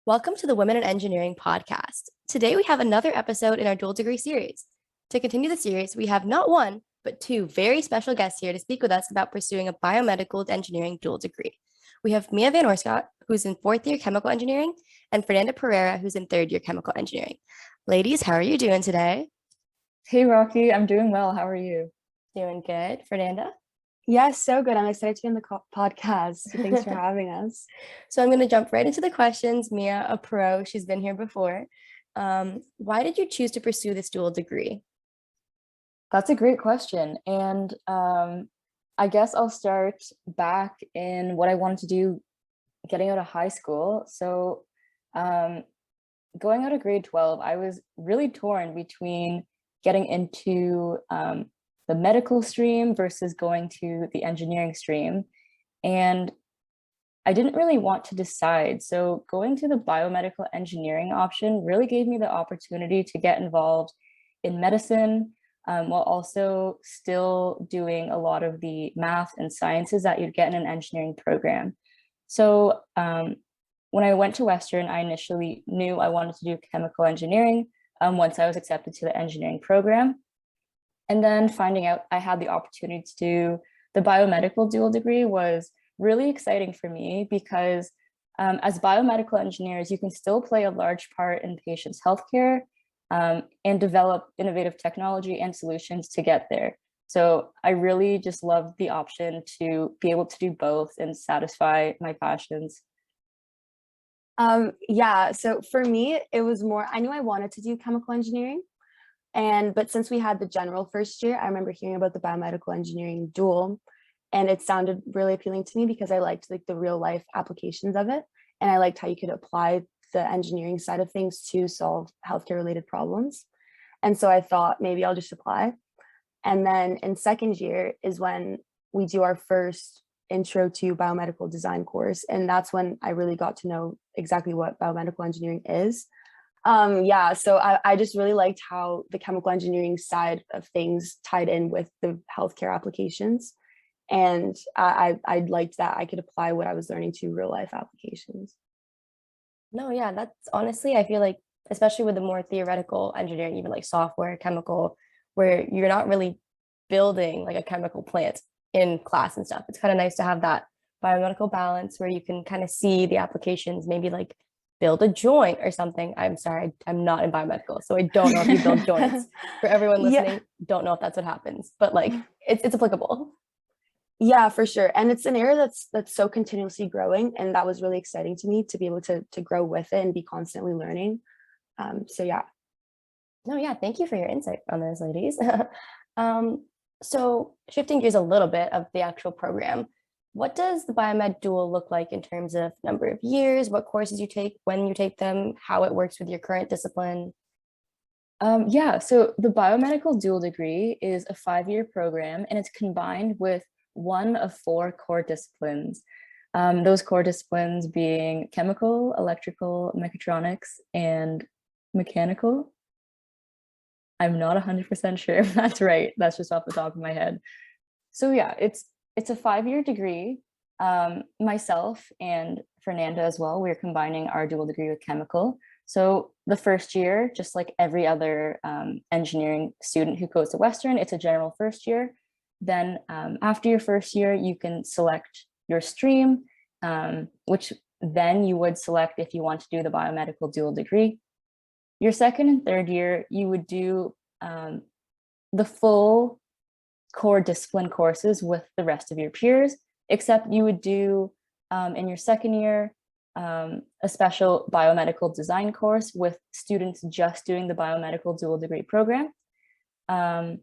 Welcome to the Women in Engineering podcast. Today we have another episode in our dual degree series. To continue the series, we have not one, but two very special guests here to speak with us about pursuing a biomedical engineering dual degree. We have Mia Van Oirschot, who's in fourth year chemical engineering, and Fernanda Pereira, who's in third year chemical engineering. Ladies, how are you doing today? Hey Rocky, I'm doing well. How are you? Doing good. Fernanda? Yes, so good. I'm excited to be on the podcast. So thanks for having us. So I'm going to jump right into the questions. Mia, a pro, she's been here before. Why did you choose to pursue this dual degree? That's a great question. And I guess I'll start back in what I wanted to do getting out of high school. So going out of grade 12, I was really torn between getting into the medical stream versus going to the engineering stream. And I didn't really want to decide. So going to the biomedical engineering option really gave me the opportunity to get involved in medicine, while also still doing a lot of the math and sciences that you'd get in an engineering program. So when I went to Western, I initially knew I wanted to do chemical engineering once I was accepted to the engineering program. And then finding out I had the opportunity to do the biomedical dual degree was really exciting for me because as biomedical engineers, you can still play a large part in patients' healthcare and develop innovative technology and solutions to get there. So I really just loved the option to be able to do both and satisfy my passions. Yeah, so for me, it was more, I knew I wanted to do chemical engineering. But since we had the general first year, I remember hearing about the biomedical engineering dual, and it sounded really appealing to me because I liked like the real life applications of it. And I liked how you could apply the engineering side of things to solve healthcare related problems. And so I thought maybe I'll just apply. And then in second year is when we do our first intro to biomedical design course. And that's when I really got to know exactly what biomedical engineering is. Yeah, so I just really liked how the chemical engineering side of things tied in with the healthcare applications. And I liked that I could apply what I was learning to real life applications. No, yeah, that's honestly, I feel like, especially with the more theoretical engineering, even like software, chemical, where you're not really building like a chemical plant in class and stuff. It's kind of nice to have that biomedical balance where you can kind of see the applications, maybe like build a joint or something. I'm sorry, I'm not in biomedical, so I don't know if you build joints. For everyone Yeah. listening, don't know if that's what happens, but like it's applicable. Yeah, for sure. And it's an area that's so continuously growing. And that was really exciting to me to be able to grow with it and be constantly learning. So yeah. No, yeah, thank you for your insight on this, ladies. So shifting gears a little bit of the actual program, what does the biomed dual look like in terms of number of years, what courses you take, when you take them, how it works with your current discipline? Yeah, so the biomedical dual degree is a 5-year program and it's combined with one of 4 core disciplines. Those core disciplines being chemical, electrical, mechatronics, and mechanical. I'm not 100% sure if that's right. That's just off the top of my head. So yeah, it's a 5-year degree. Myself and Fernanda as well, we're combining our dual degree with chemical. So the first year, just like every other engineering student who goes to Western, it's a general first year. Then after your first year, you can select your stream, which then you would select if you want to do the biomedical dual degree. Your second and third year, you would do the full core discipline courses with the rest of your peers, except you would do in your second year a special biomedical design course with students just doing the biomedical dual degree program. Then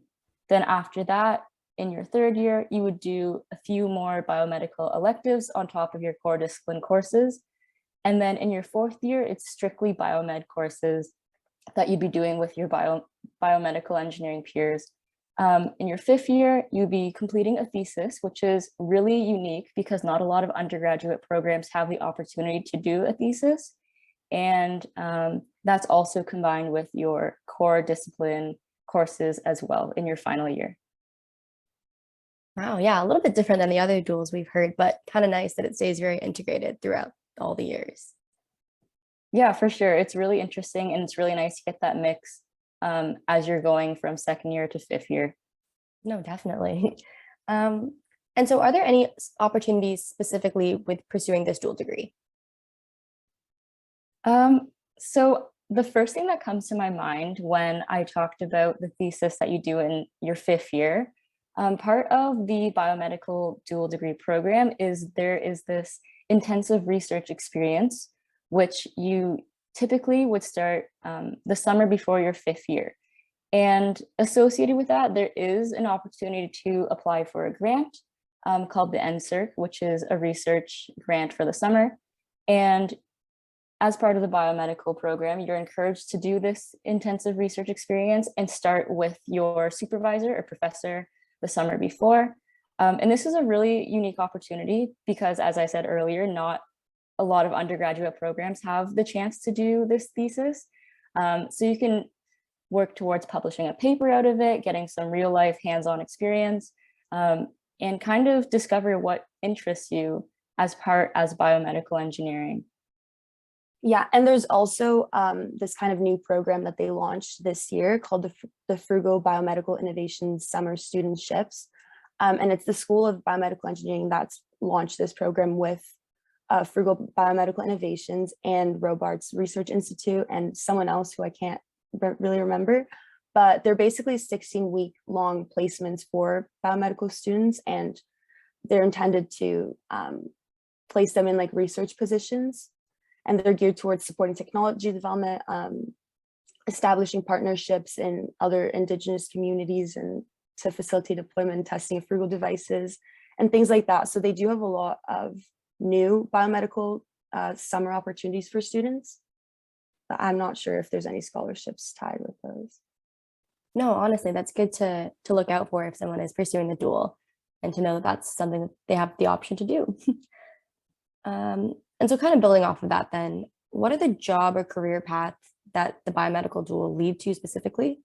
after that, in your third year, you would do a few more biomedical electives on top of your core discipline courses. And then in your fourth year, it's strictly biomed courses that you'd be doing with your biomedical engineering peers. In your fifth year, you'd be completing a thesis, which is really unique because not a lot of undergraduate programs have the opportunity to do a thesis. And that's also combined with your core discipline courses as well in your final year. Wow, yeah, a little bit different than the other duals we've heard, but kind of nice that it stays very integrated throughout all the years. Yeah, for sure. It's really interesting and it's really nice to get that mix as you're going from second year to fifth year. No, definitely. Um, and so are there any opportunities specifically with pursuing this dual degree? So the first thing that comes to my mind when I talked about the thesis that you do in your fifth year, part of the biomedical dual degree program is there is this intensive research experience, which you typically would start the summer before your fifth year. And associated with that, there is an opportunity to apply for a grant called the NSERC, which is a research grant for the summer. And as part of the biomedical program, you're encouraged to do this intensive research experience and start with your supervisor or professor the summer before. And this is a really unique opportunity because, as I said earlier, not a lot of undergraduate programs have the chance to do this thesis. So you can work towards publishing a paper out of it, getting some real life hands-on experience, and kind of discover what interests you as biomedical engineering. Yeah, and there's also this kind of new program that they launched this year called the Frugal Biomedical Innovation Summer Studentships. And it's the School of Biomedical Engineering that's launched this program with Frugal Biomedical Innovations and Robarts Research Institute and someone else who I can't really remember. But they're basically 16-week long placements for biomedical students, and they're intended to place them in like research positions. And they're geared towards supporting technology development, establishing partnerships in other Indigenous communities, and to facilitate deployment and testing of frugal devices and things like that. So they do have a lot of new biomedical summer opportunities for students. But I'm not sure if there's any scholarships tied with those. No, honestly, that's good to look out for if someone is pursuing the dual and to know that that's something that they have the option to do. And so kind of building off of that then, what are the job or career paths that the biomedical dual lead to specifically?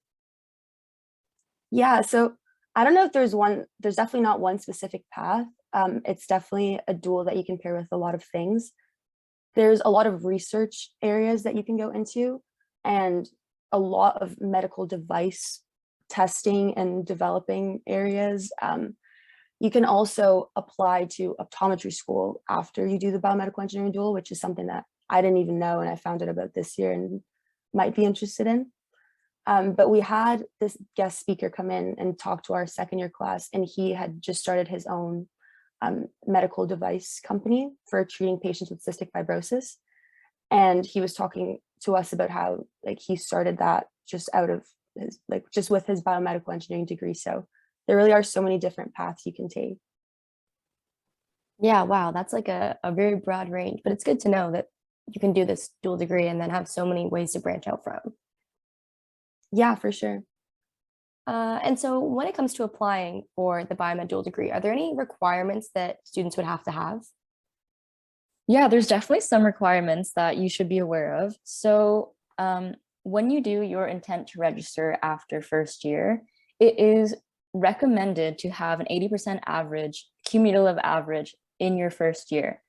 Yeah, so I don't know if there's definitely not one specific path. It's definitely a dual that you can pair with a lot of things. There's a lot of research areas that you can go into and a lot of medical device testing and developing areas. You can also apply to optometry school after you do the biomedical engineering dual, which is something that I didn't even know and I found out about this year and might be interested in. But we had this guest speaker come in and talk to our second year class, and he had just started his own medical device company for treating patients with cystic fibrosis. And he was talking to us about how like he started that just out of his just with his biomedical engineering degree. So there really are so many different paths you can take. Yeah, wow, that's like a very broad range, but it's good to know that you can do this dual degree and then have so many ways to branch out from. Yeah, for sure. And so when it comes to applying for the biomed dual degree, are there any requirements that students would have to have? Yeah, there's definitely some requirements that you should be aware of. So when you do your intent to register after first year, it is recommended to have an 80% average, cumulative average in your first year.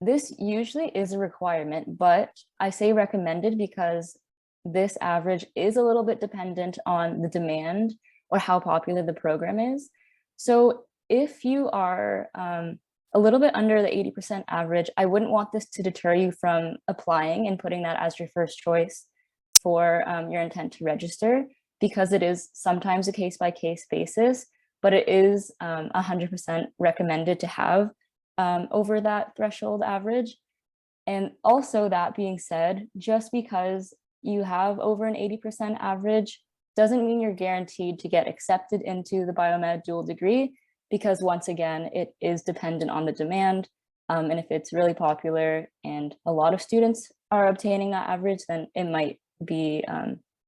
This usually is a requirement, but I say recommended because this average is a little bit dependent on the demand or how popular the program is. So if you are a little bit under the 80% average, I wouldn't want this to deter you from applying and putting that as your first choice for your intent to register, because it is sometimes a case-by-case basis, but it is 100% recommended to have over that threshold average. And also, that being said, just because you have over an 80% average doesn't mean you're guaranteed to get accepted into the biomed dual degree, because once again, it is dependent on the demand. And if it's really popular and a lot of students are obtaining that average, then it might be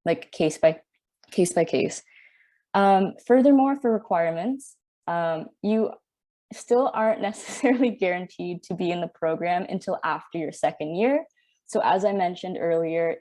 like case by case. Furthermore, for requirements, you still aren't necessarily guaranteed to be in the program until after your second year. So as I mentioned earlier,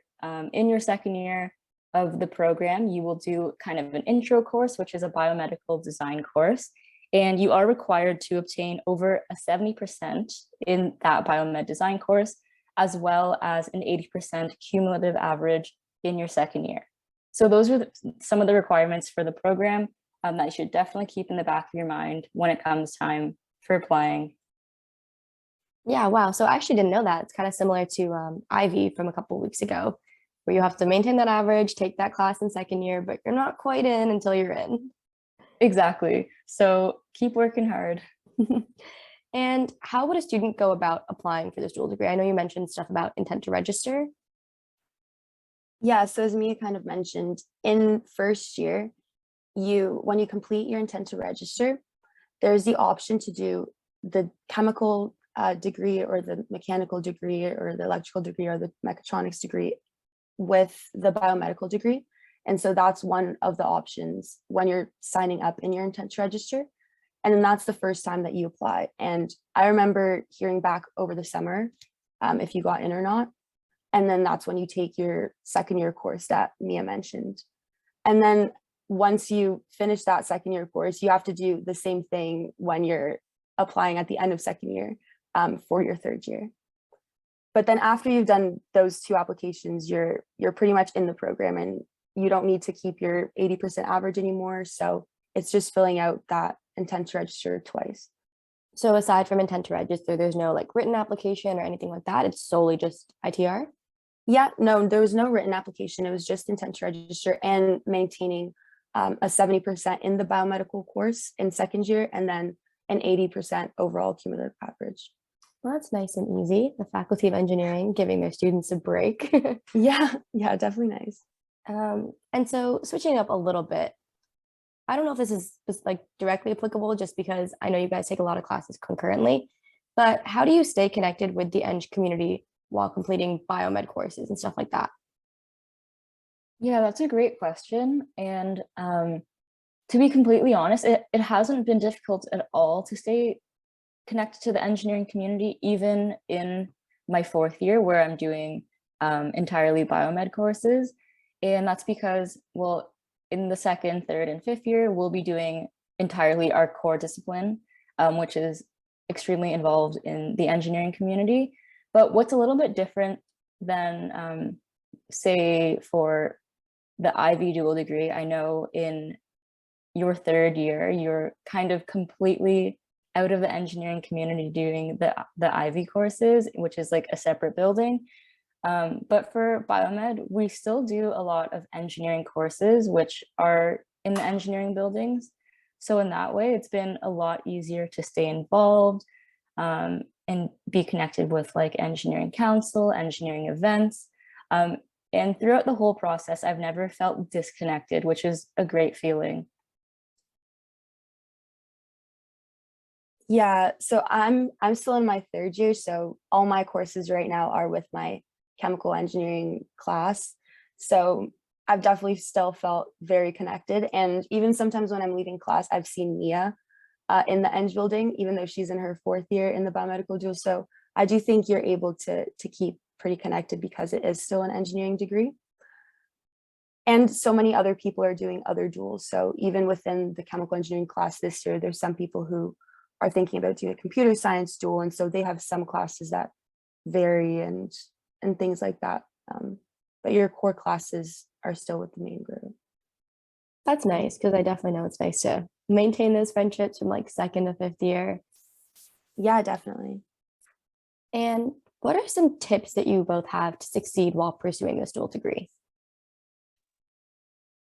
in your second year of the program, you will do kind of an intro course, which is a biomedical design course. And you are required to obtain over a 70% in that biomed design course as well as an 80% cumulative average in your second year. So those are some of the requirements for the program that you should definitely keep in the back of your mind when it comes time for applying. Yeah, wow. So I actually didn't know that. It's kind of similar to Ivy from a couple weeks ago, where you have to maintain that average, take that class in second year, but you're not quite in until you're in. Exactly. So keep working hard. And how would a student go about applying for this dual degree? I know you mentioned stuff about intent to register. Yeah, so as Mia kind of mentioned, in first year, when you complete your intent to register, there's the option to do the chemical degree or the mechanical degree or the electrical degree or the mechatronics degree with the biomedical degree. And so that's one of the options when you're signing up in your intent to register. And then that's the first time that you apply. And I remember hearing back over the summer if you got in or not. And then that's when you take your second year course that Mia mentioned. And then once you finish that second year course, you have to do the same thing when you're applying at the end of second year for your third year. But then after you've done those two applications, you're pretty much in the program and you don't need to keep your 80% average anymore. So it's just filling out that intent to register twice. So aside from intent to register, there's no like written application or anything like that. It's solely just ITR. Yeah, no, there was no written application. It was just intent to register and maintaining a 70% in the biomedical course in second year and then an 80% overall cumulative average. Well, that's nice and easy. The Faculty of Engineering giving their students a break. Yeah, definitely nice. And so switching up a little bit, I don't know if this is like directly applicable just because I know you guys take a lot of classes concurrently, but how do you stay connected with the Eng community while completing biomed courses and stuff like that? Yeah, that's a great question. And to be completely honest, it hasn't been difficult at all to stay connected to the engineering community, even in my fourth year where I'm doing entirely biomed courses. And that's because, well, in the second, third, and fifth year, we'll be doing entirely our core discipline, which is extremely involved in the engineering community. But what's a little bit different than, say, for the Ivy dual degree, I know in your third year, you're kind of completely out of the engineering community doing the Ivy courses, which is like a separate building. But for biomed, we still do a lot of engineering courses, which are in the engineering buildings. So in that way, it's been a lot easier to stay involved and be connected with like engineering council, engineering events. And throughout the whole process, I've never felt disconnected, which is a great feeling. Yeah, so I'm still in my third year, so all my courses right now are with my chemical engineering class. So I've definitely still felt very connected. And even sometimes when I'm leaving class, I've seen Mia in the Eng building, even though she's in her fourth year in the biomedical dual. So I do think you're able to keep pretty connected because it is still an engineering degree. And so many other people are doing other duals. So even within the chemical engineering class this year, there's some people who are thinking about doing a computer science dual. And so they have some classes that vary and things like that. But your core classes are still with the main group. That's nice because I definitely know it's nice to maintain those friendships from like second to fifth year. Yeah, definitely. And what are some tips that you both have to succeed while pursuing this dual degree?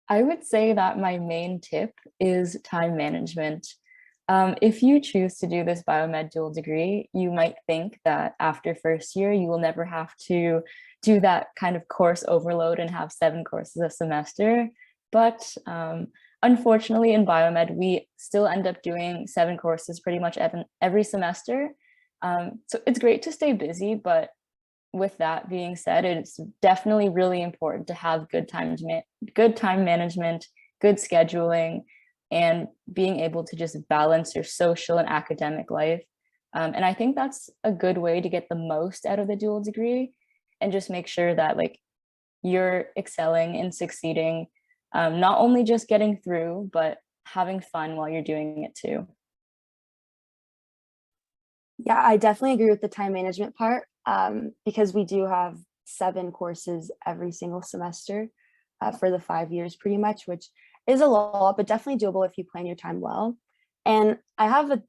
I would say that my main tip is time management. If you choose to do this biomed dual degree, you might think that after first year, you will never have to do that kind of course overload and have 7 courses a semester. But unfortunately, in biomed, we still end up doing 7 courses pretty much every semester. So it's great to stay busy, but with that being said, it's definitely really important to have good time management, good scheduling, and being able to just balance your social and academic life. And I think that's a good way to get the most out of the dual degree and just make sure that like you're excelling and succeeding, not only just getting through, but having fun while you're doing it too. Yeah, I definitely agree with the time management part. because we do have 7 courses every single semester for the 5 years pretty much, which is a lot, but definitely doable if you plan your time well. And I have a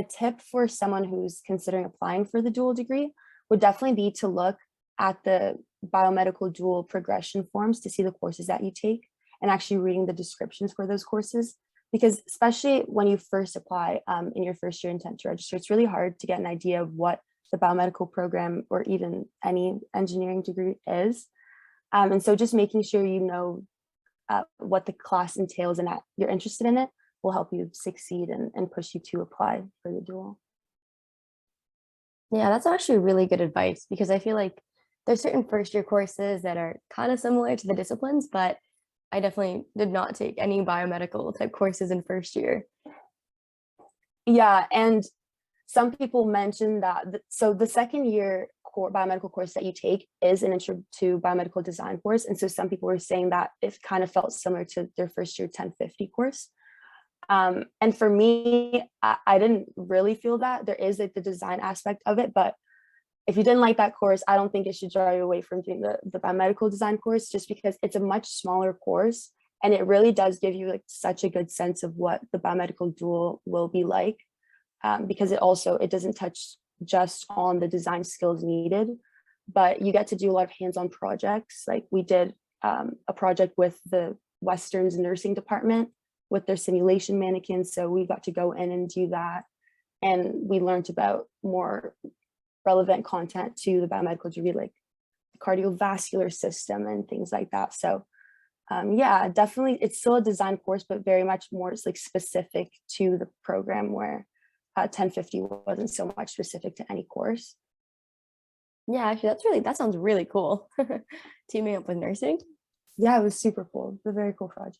tip for someone who's considering applying for the dual degree would definitely be to look at the biomedical dual progression forms to see the courses that you take and actually reading the descriptions for those courses. Because especially when you first apply in your first year intent to register, it's really hard to get an idea of what the biomedical program or even any engineering degree is. And so just making sure you know what the class entails and that you're interested in it will help you succeed and push you to apply for the dual. Yeah, that's actually really good advice because I feel like there's certain first year courses that are kind of similar to the disciplines, but I definitely did not take any biomedical type courses in first year. Yeah, and some people mention that, so the second year biomedical course that you take is an intro to biomedical design course. And so some people were saying that it kind of felt similar to their first year 1050 course. And for me, I didn't really feel that. There is like the design aspect of it, but if you didn't like that course, I don't think it should draw you away from doing the biomedical design course, just because it's a much smaller course and it really does give you like such a good sense of what the biomedical dual will be like, because it doesn't touch just on the design skills needed, but you get to do a lot of hands-on projects. Like we did a project with the Western's nursing department with their simulation mannequins. So we got to go in and do that. And we learned about more relevant content to the biomedical degree, like the cardiovascular system and things like that. So yeah, definitely it's still a design course, but very much more like specific to the program, where 1050 wasn't so much specific to any course. Yeah, actually, that sounds really cool. Teaming up with nursing. Yeah, it was super cool. It's a very cool project.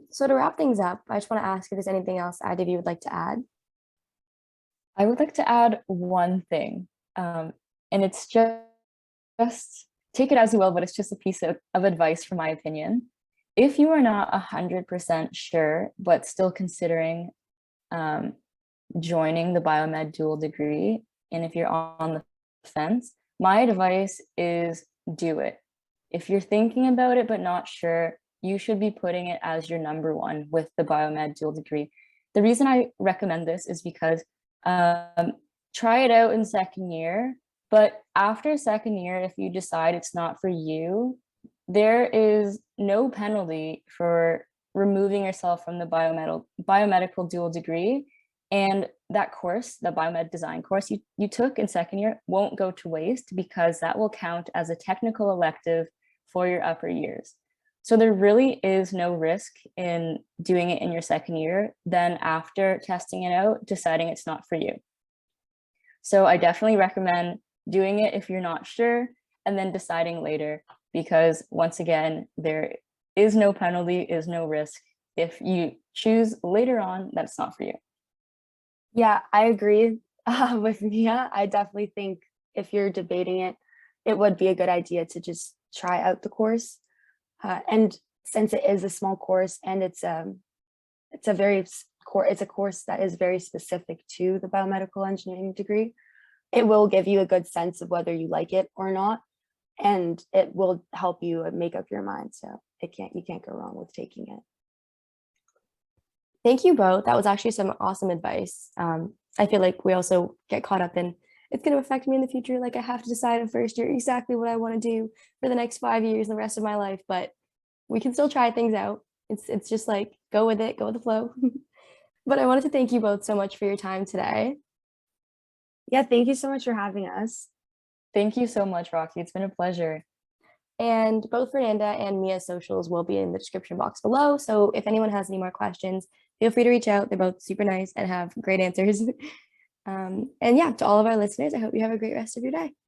So to wrap things up, I just want to ask if there's anything else either of you would like to add. I would like to add one thing, and it's just take it as you will, but it's just a piece of advice from my opinion. If you are not 100% sure, but still considering joining the biomed dual degree, and if you're on the fence, my advice is do it. If you're thinking about it but not sure, you should be putting it as your number one with the biomed dual degree. The reason I recommend this is because try it out in second year, but after second year, if you decide it's not for you, there is no penalty for removing yourself from the biomedical dual degree. And that course, the biomed design course you took in second year, won't go to waste because that will count as a technical elective for your upper years. So there really is no risk in doing it in your second year, then after testing it out, deciding it's not for you. So I definitely recommend doing it if you're not sure, and then deciding later, because once again, there is no penalty, is no risk if you choose later on that it's not for you. Yeah, I agree with Mia. I definitely think if you're debating it, it would be a good idea to just try out the course. And since it is a small course and it's a course that is very specific to the biomedical engineering degree, it will give you a good sense of whether you like it or not, and it will help you make up your mind. So you can't go wrong with taking it. Thank you both. That was actually some awesome advice. I feel like we also get caught up in it's going to affect me in the future. Like I have to decide in first year exactly what I want to do for the next 5 years, the rest of my life, but we can still try things out. It's just like, go with it, go with the flow. But I wanted to thank you both so much for your time today. Yeah, thank you so much for having us. Thank you so much, Rocky. It's been a pleasure. And both Fernanda and Mia's socials will be in the description box below. So if anyone has any more questions, feel free to reach out. They're both super nice and have great answers. And yeah, to all of our listeners, I hope you have a great rest of your day.